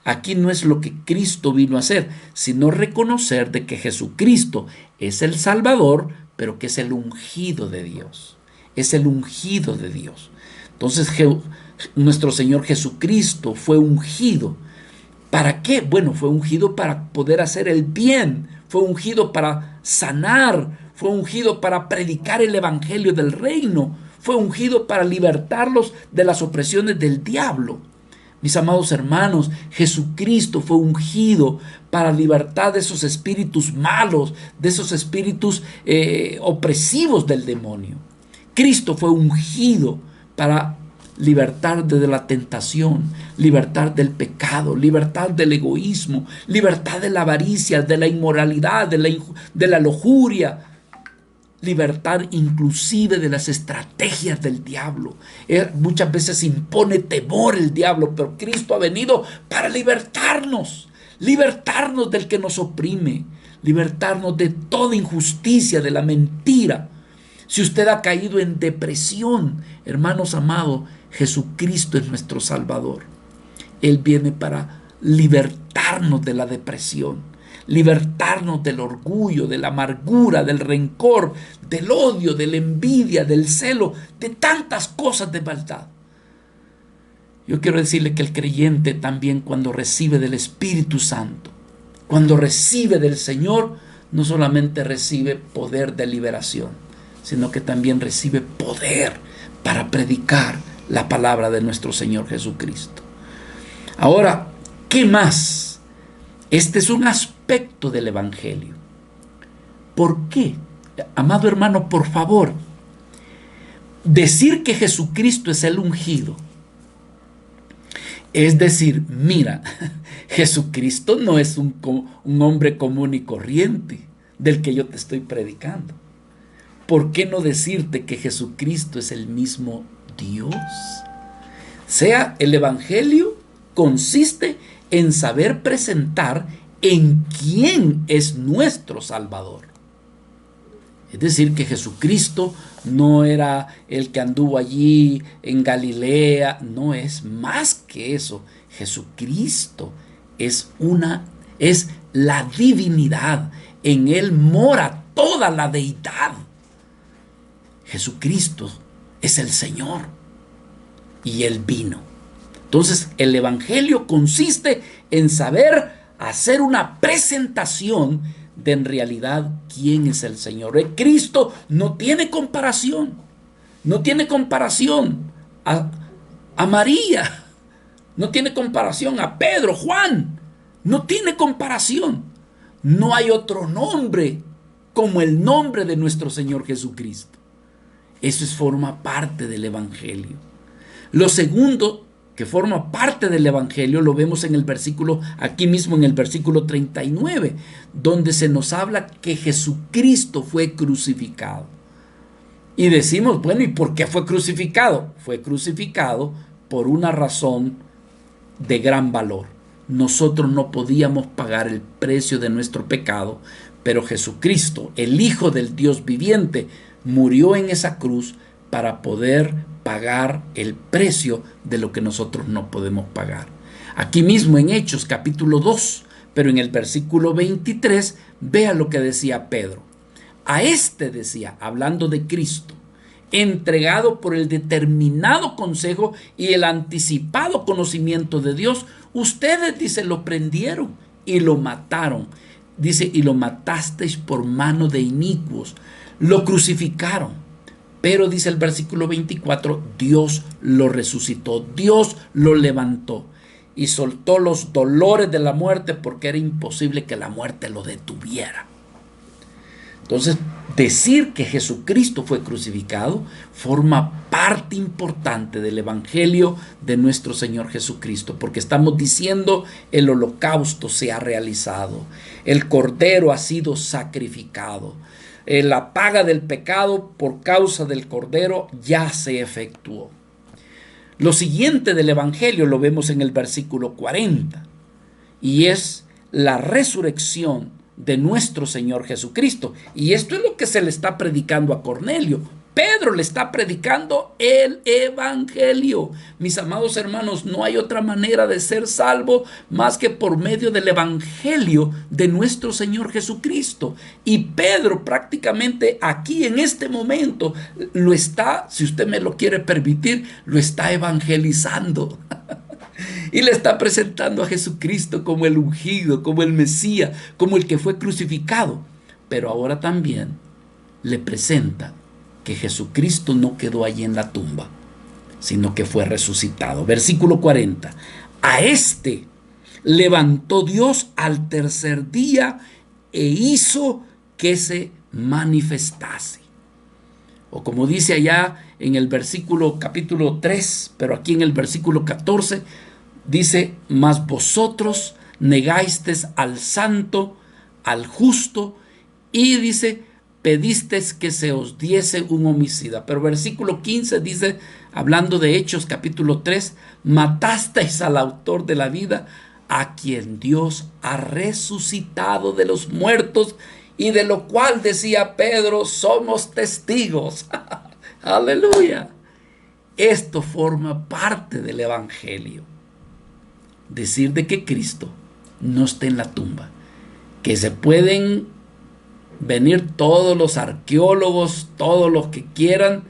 aquí no es lo que Cristo vino a hacer, sino reconocer de que Jesucristo es el Salvador, pero que es el ungido de Dios. Es el ungido de Dios. Entonces, nuestro Señor Jesucristo fue ungido. ¿Para qué? Bueno, fue ungido para poder hacer el bien, fue ungido para sanar, fue ungido para predicar el evangelio del reino, fue ungido para libertarlos de las opresiones del diablo. Mis amados hermanos, Jesucristo fue ungido para libertad de esos espíritus malos, de esos espíritus opresivos del demonio. Cristo fue ungido para libertad de la tentación, libertad del pecado, libertad del egoísmo, libertad de la avaricia, de la inmoralidad, de la lujuria, libertad inclusive de las estrategias del diablo. Muchas veces impone temor el diablo, pero Cristo ha venido para libertarnos del que nos oprime, libertarnos de toda injusticia, de la mentira. Si usted ha caído en depresión, hermanos amados, Jesucristo es nuestro Salvador. Él viene para libertarnos de la depresión, libertarnos del orgullo, de la amargura, del rencor, del odio, de la envidia, del celo, de tantas cosas de maldad. Yo quiero decirle que el creyente también, cuando recibe del Espíritu Santo, cuando recibe del Señor, no solamente recibe poder de liberación, sino que también recibe poder para predicar la palabra de nuestro Señor Jesucristo. Ahora, ¿qué más? Este es un aspecto del Evangelio. ¿Por qué? Amado hermano, por favor, decir que Jesucristo es el ungido, es decir, mira, Jesucristo no es un hombre común y corriente del que yo te estoy predicando. ¿Por qué no decirte que Jesucristo es el mismo Dios? Sea el Evangelio consiste en saber presentar en quién es nuestro Salvador. Es decir, que Jesucristo no era el que anduvo allí en Galilea, no, es más que eso. Jesucristo es la divinidad, en Él mora toda la deidad. Jesucristo es el Señor y Él vino. Entonces, el Evangelio consiste en saber hacer una presentación de en realidad quién es el Señor. Cristo no tiene comparación. No tiene comparación a María. No tiene comparación a Pedro, Juan. No tiene comparación. No hay otro nombre como el nombre de nuestro Señor Jesucristo. Eso forma parte del Evangelio. Lo segundo que forma parte del Evangelio lo vemos en el versículo, aquí mismo en el versículo 39, donde se nos habla que Jesucristo fue crucificado. Y decimos, bueno, ¿y por qué fue crucificado? Fue crucificado por una razón de gran valor. Nosotros no podíamos pagar el precio de nuestro pecado, pero Jesucristo, el Hijo del Dios viviente, murió en esa cruz para poder pagar el precio de lo que nosotros no podemos pagar. Aquí mismo en Hechos capítulo 2, pero en el versículo 23, vea lo que decía Pedro. A este decía, hablando de Cristo, entregado por el determinado consejo y el anticipado conocimiento de Dios, ustedes, dice, lo prendieron y lo mataron. Dice, y lo matasteis por mano de inicuos. Lo crucificaron. Pero dice el versículo 24, Dios lo resucitó, Dios lo levantó y soltó los dolores de la muerte, porque era imposible que la muerte lo detuviera. Entonces, decir que Jesucristo fue crucificado forma parte importante del evangelio de nuestro Señor Jesucristo, porque estamos diciendo el holocausto se ha realizado, el cordero ha sido sacrificado, la paga del pecado por causa del cordero ya se efectuó. Lo siguiente del evangelio lo vemos en el versículo 40 y es la resurrección de nuestro Señor Jesucristo. Y esto es lo que se le está predicando a Cornelio. Pedro le está predicando el evangelio. Mis amados hermanos, no hay otra manera de ser salvo más que por medio del evangelio de nuestro Señor Jesucristo. Y Pedro prácticamente aquí en este momento lo está, si usted me lo quiere permitir, lo está evangelizando. Y le está presentando a Jesucristo como el ungido, como el Mesías, como el que fue crucificado. Pero ahora también le presenta que Jesucristo no quedó allí en la tumba, sino que fue resucitado. Versículo 40. A este levantó Dios al tercer día e hizo que se manifestase. O como dice allá en el versículo capítulo 3, pero aquí en el versículo 14, dice, mas vosotros negasteis al santo, al justo, y dice, pedisteis que se os diese un homicida. Pero versículo 15 dice, hablando de Hechos capítulo 3, matasteis al autor de la vida, a quien Dios ha resucitado de los muertos, y de lo cual decía Pedro, somos testigos. Aleluya. Esto forma parte del evangelio. Decir de que Cristo no está en la tumba, que se pueden venir todos los arqueólogos, todos los que quieran,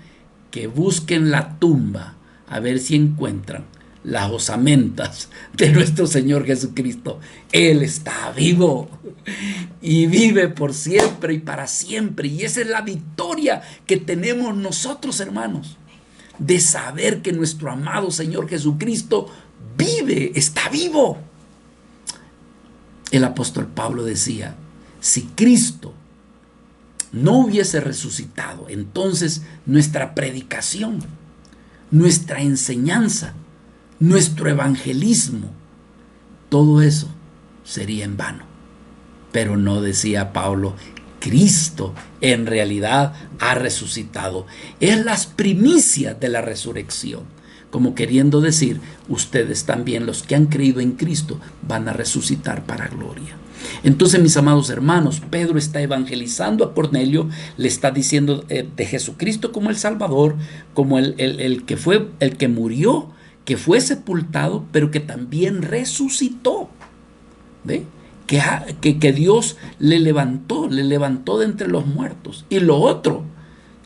que busquen la tumba a ver si encuentran las osamentas de nuestro Señor Jesucristo. Él está vivo y vive por siempre y para siempre, y esa es la victoria que tenemos nosotros, hermanos, de saber que nuestro amado Señor Jesucristo vive, está vivo. El apóstol Pablo decía, si Cristo no hubiese resucitado, entonces nuestra predicación, nuestra enseñanza, nuestro evangelismo, todo eso sería en vano. Pero no, decía Pablo, Cristo en realidad ha resucitado. Es las primicias de la resurrección, como queriendo decir, ustedes también, los que han creído en Cristo, van a resucitar para gloria. Entonces, mis amados hermanos, Pedro está evangelizando a Cornelio, le está diciendo de Jesucristo como el Salvador, como el que fue, el que murió, que fue sepultado, pero que también resucitó. ¿Ve? Que Dios le levantó de entre los muertos. Y lo otro,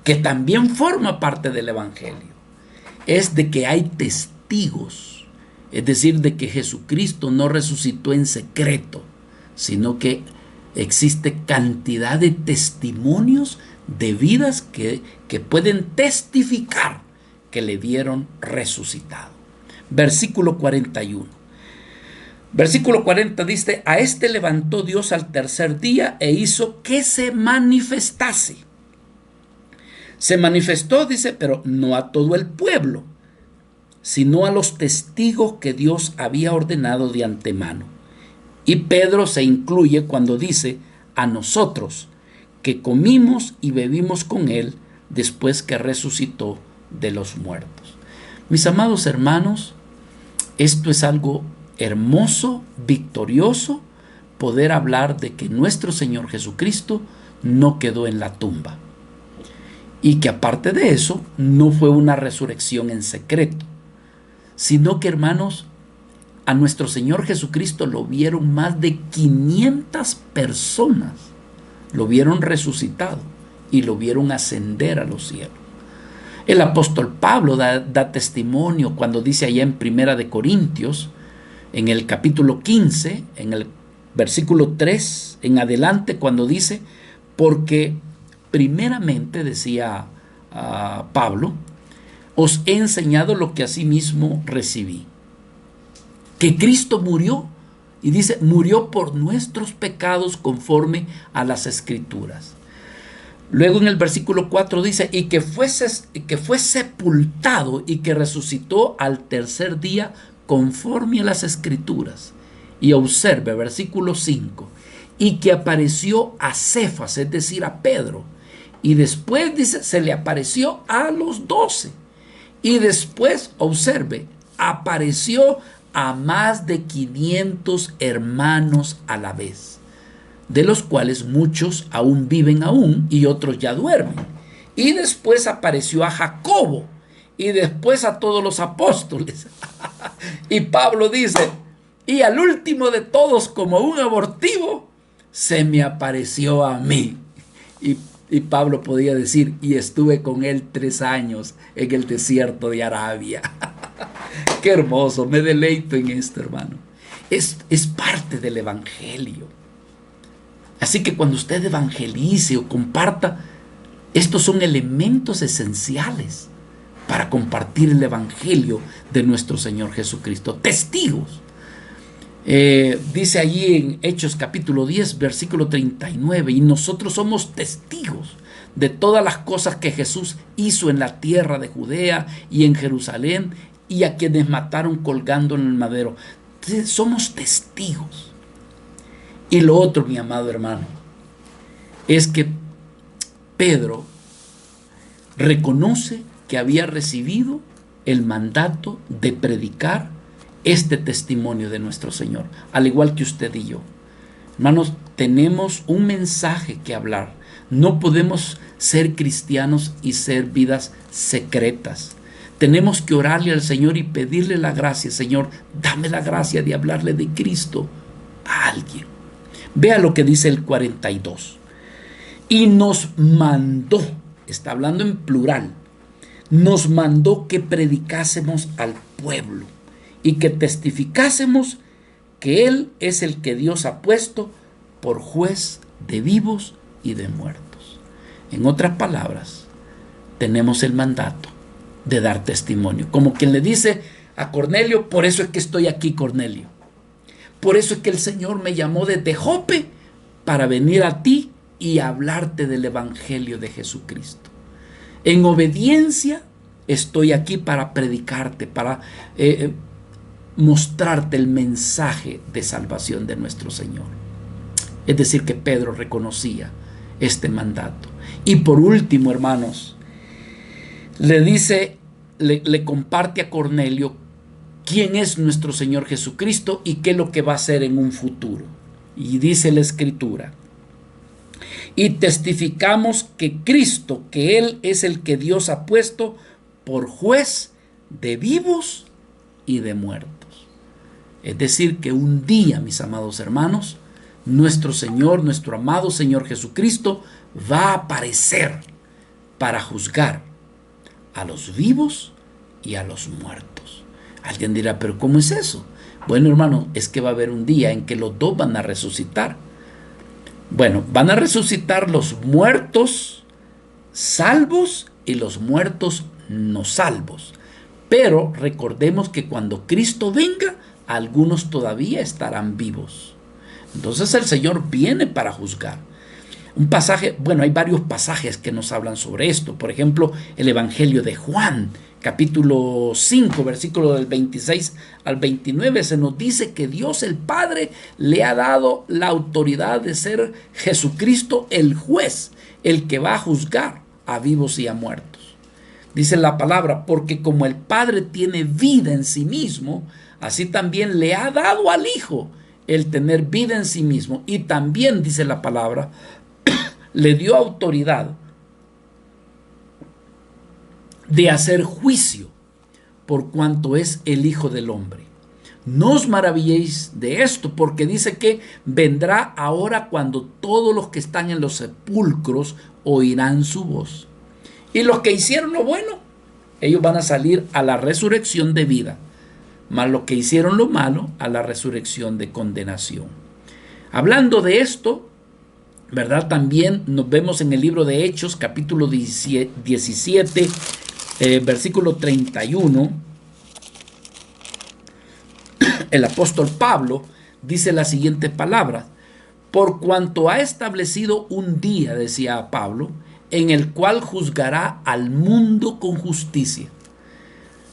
que también forma parte del evangelio, es de que hay testigos, es decir, de que Jesucristo no resucitó en secreto, sino que existe cantidad de testimonios de vidas que pueden testificar que le vieron resucitado. Versículo 41. Versículo 40 dice, a este levantó Dios al tercer día e hizo que se manifestase. Se manifestó, dice, pero no a todo el pueblo, sino a los testigos que Dios había ordenado de antemano. Y Pedro se incluye cuando dice, a nosotros, que comimos y bebimos con él después que resucitó de los muertos. Mis amados hermanos, esto es algo hermoso, victorioso, poder hablar de que nuestro Señor Jesucristo no quedó en la tumba. Y que aparte de eso, no fue una resurrección en secreto, sino que, hermanos, a nuestro Señor Jesucristo lo vieron más de 500 personas. Lo vieron resucitado y lo vieron ascender a los cielos. El apóstol Pablo da testimonio cuando dice allá en Primera de Corintios, en el capítulo 15, en el versículo 3 en adelante, cuando dice: porque primeramente, decía Pablo, os he enseñado lo que asimismo recibí, que Cristo murió, y dice, murió por nuestros pecados conforme a las Escrituras. Luego en el versículo 4 dice, y que fue sepultado y que resucitó al tercer día conforme a las Escrituras. Y observe, versículo 5, y que apareció a Cefas, es decir, a Pedro. Y después dice, se le apareció a los 12. Y después, observe, apareció a más de 500 hermanos a la vez, de los cuales muchos aún viven y otros ya duermen. Y después apareció a Jacobo, y después a todos los apóstoles. Y Pablo dice, y al último de todos, como un abortivo, se me apareció a mí. Y Pablo podía decir, y estuve con él 3 años en el desierto de Arabia. Qué hermoso, me deleito en esto, hermano. Es parte del evangelio. Así que cuando usted evangelice o comparta, estos son elementos esenciales para compartir el evangelio de nuestro Señor Jesucristo. Testigos. Dice allí en Hechos capítulo 10, versículo 39, y nosotros somos testigos de todas las cosas que Jesús hizo en la tierra de Judea y en Jerusalén, y a quienes mataron colgando en el madero. Entonces, somos testigos. Y lo otro, mi amado hermano, es que Pedro reconoce que había recibido el mandato de predicar este testimonio de nuestro Señor, al igual que usted y yo. Hermanos, tenemos un mensaje que hablar. No podemos ser cristianos y ser vidas secretas. Tenemos que orarle al Señor y pedirle la gracia. Señor, dame la gracia de hablarle de Cristo a alguien. Vea lo que dice el 42. Y nos mandó, está hablando en plural, nos mandó que predicásemos al pueblo y que testificásemos que Él es el que Dios ha puesto por juez de vivos y de muertos. En otras palabras, tenemos el mandato de dar testimonio. Como quien le dice a Cornelio, por eso es que estoy aquí, Cornelio. Por eso es que el Señor me llamó desde Jope para venir a ti y hablarte del evangelio de Jesucristo. En obediencia estoy aquí para predicarte, para mostrarte el mensaje de salvación de nuestro Señor. Es decir, que Pedro reconocía este mandato. Y por último, hermanos, le dice, le comparte a Cornelio quién es nuestro Señor Jesucristo y qué es lo que va a hacer en un futuro. Y dice la Escritura, y testificamos que Cristo, que Él es el que Dios ha puesto por juez de vivos y de muertos. Es decir, que un día, mis amados hermanos, nuestro Señor, nuestro amado Señor Jesucristo, va a aparecer para juzgar a los vivos y a los muertos. Alguien dirá, ¿pero cómo es eso? Bueno, hermano, es que va a haber un día en que los dos van a resucitar. Bueno, van a resucitar los muertos salvos y los muertos no salvos. Pero recordemos que cuando Cristo venga, algunos todavía estarán vivos. Entonces el Señor viene para juzgar. Un pasaje, bueno, hay varios pasajes que nos hablan sobre esto. Por ejemplo, el Evangelio de Juan, capítulo 5, versículo del 26 al 29, se nos dice que Dios el Padre le ha dado la autoridad de ser Jesucristo el juez, el que va a juzgar a vivos y a muertos. Dice la palabra, porque como el Padre tiene vida en sí mismo, así también le ha dado al Hijo el tener vida en sí mismo. Y también, dice la palabra, le dio autoridad de hacer juicio por cuanto es el Hijo del Hombre. No os maravilléis de esto, porque dice que vendrá ahora cuando todos los que están en los sepulcros oirán su voz. Y los que hicieron lo bueno, ellos van a salir a la resurrección de vida, mas los que hicieron lo malo, a la resurrección de condenación. Hablando de esto, ¿verdad? También nos vemos en el libro de Hechos, capítulo 17, versículo 31. El apóstol Pablo dice las siguientes palabras: por cuanto ha establecido un día, decía Pablo, en el cual juzgará al mundo con justicia.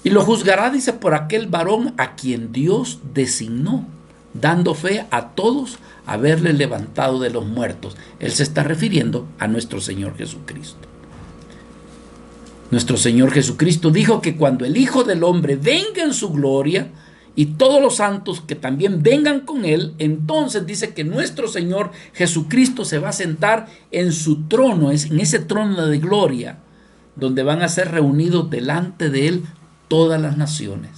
Y lo juzgará, dice, por aquel varón a quien Dios designó, dando fe a todos haberle levantado de los muertos. Él se está refiriendo a nuestro Señor Jesucristo. Nuestro Señor Jesucristo dijo que cuando el Hijo del Hombre venga en su gloria, y todos los santos que también vengan con él, entonces dice que nuestro Señor Jesucristo se va a sentar en su trono, en ese trono de gloria, donde van a ser reunidos delante de él todas las naciones.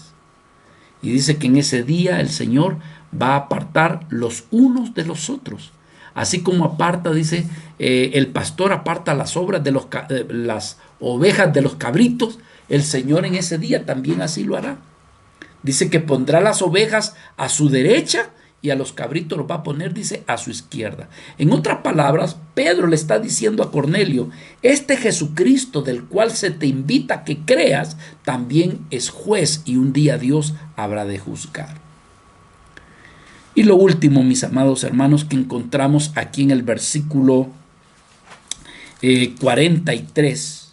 Y dice que en ese día el Señor va a apartar los unos de los otros, así como aparta, dice, el pastor aparta las ovejas de los cabritos. El Señor en ese día también así lo hará. Dice que pondrá las ovejas a su derecha y a los cabritos los va a poner, dice, a su izquierda. En otras palabras, Pedro le está diciendo a Cornelio: este Jesucristo del cual se te invita a que creas, también es juez y un día Dios habrá de juzgar. Y lo último, mis amados hermanos, que encontramos aquí en el versículo 43.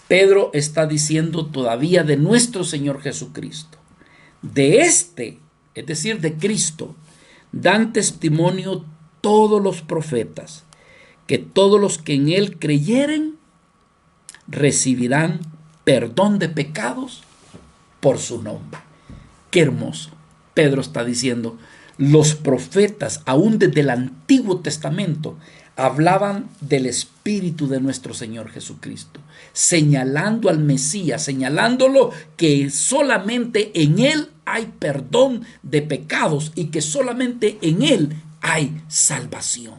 Pedro está diciendo todavía de nuestro Señor Jesucristo. De este, es decir, de Cristo, dan testimonio todos los profetas, que todos los que en él creyeren recibirán perdón de pecados por su nombre. Qué hermoso. Pedro está diciendo, los profetas, aún desde el Antiguo Testamento, hablaban del Espíritu de nuestro Señor Jesucristo, señalando al Mesías, señalándolo que solamente en Él hay perdón de pecados y que solamente en Él hay salvación.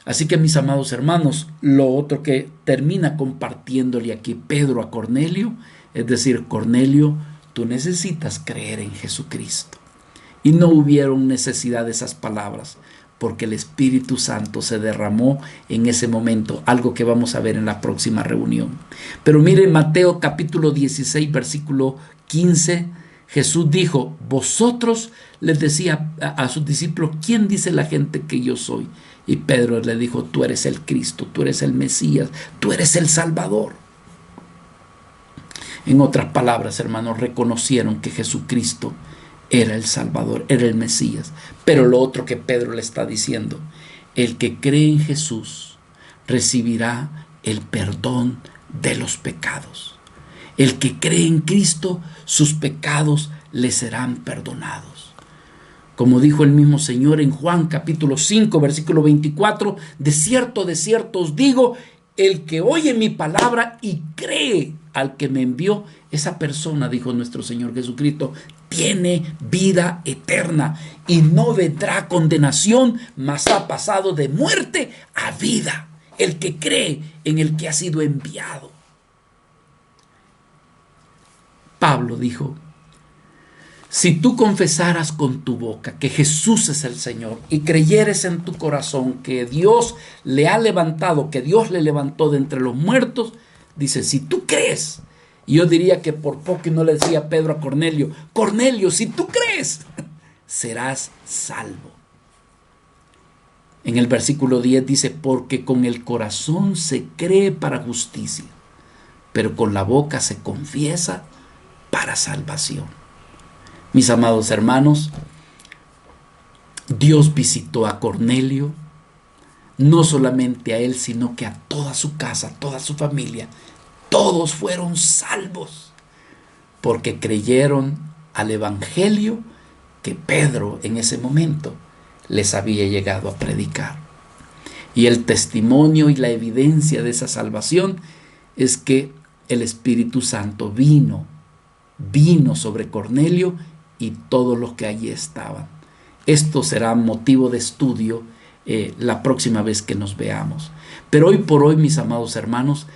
Así que, mis amados hermanos, lo otro que termina compartiéndole aquí Pedro a Cornelio, es decir, Cornelio, tú necesitas creer en Jesucristo. Y no hubieron necesidad de esas palabras, porque el Espíritu Santo se derramó en ese momento, algo que vamos a ver en la próxima reunión. Pero miren Mateo capítulo 16, versículo 15, Jesús dijo: vosotros, les decía a sus discípulos, ¿quién dice la gente que yo soy? Y Pedro le dijo: tú eres el Cristo, tú eres el Mesías, tú eres el Salvador. En otras palabras, hermanos, reconocieron que Jesucristo era el Salvador, era el Mesías. Pero lo otro que Pedro le está diciendo: el que cree en Jesús recibirá el perdón de los pecados. El que cree en Cristo, sus pecados le serán perdonados. Como dijo el mismo Señor en Juan capítulo 5, versículo 24, de cierto os digo, el que oye mi palabra y cree al que me envió, esa persona, dijo nuestro Señor Jesucristo, tiene vida eterna y no vendrá condenación, mas ha pasado de muerte a vida. El que cree en el que ha sido enviado. Pablo dijo: si tú confesaras con tu boca que Jesús es el Señor y creyeres en tu corazón que Dios le ha levantado, que Dios le levantó de entre los muertos, dice, si tú crees. Y yo diría que por poco no le decía Pedro a Cornelio: Cornelio, si tú crees, serás salvo. En el versículo 10 dice: porque con el corazón se cree para justicia, pero con la boca se confiesa para salvación. Mis amados hermanos, Dios visitó a Cornelio, no solamente a él, sino que a toda su casa, toda su familia, todos fueron salvos, porque creyeron al evangelio que Pedro en ese momento les había llegado a predicar. Y el testimonio y la evidencia de esa salvación es que el Espíritu Santo vino sobre Cornelio y todos los que allí estaban. Esto será motivo de estudio la próxima vez que nos veamos. Pero hoy por hoy, mis amados hermanos,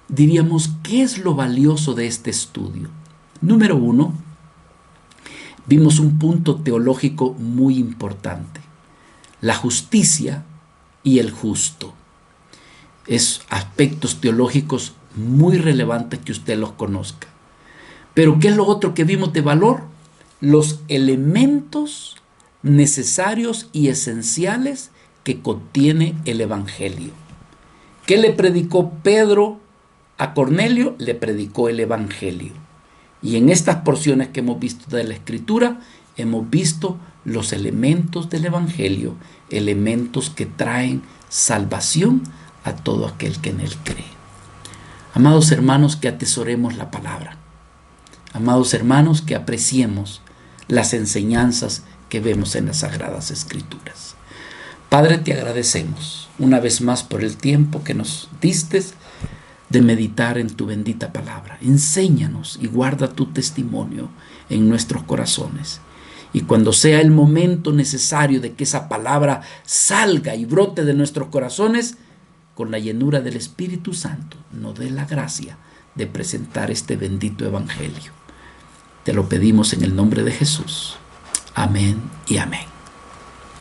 diríamos, ¿qué es lo valioso de este estudio? Número 1, vimos un punto teológico muy importante: la justicia y el justo. Es aspectos teológicos muy relevantes que usted los conozca. Pero ¿qué es lo otro que vimos de valor? Los elementos necesarios y esenciales que contiene el evangelio. ¿Qué le predicó Pedro a Cornelio? Le predicó el evangelio. Y en estas porciones que hemos visto de la Escritura, hemos visto los elementos del evangelio, elementos que traen salvación a todo aquel que en él cree. Amados hermanos, que atesoremos la palabra. Amados hermanos, que apreciemos las enseñanzas que vemos en las Sagradas Escrituras. Padre, te agradecemos una vez más por el tiempo que nos diste de meditar en tu bendita palabra. Enséñanos y guarda tu testimonio en nuestros corazones. Y cuando sea el momento necesario de que esa palabra salga y brote de nuestros corazones, con la llenura del Espíritu Santo, nos dé la gracia de presentar este bendito evangelio. Te lo pedimos en el nombre de Jesús. Amén y amén.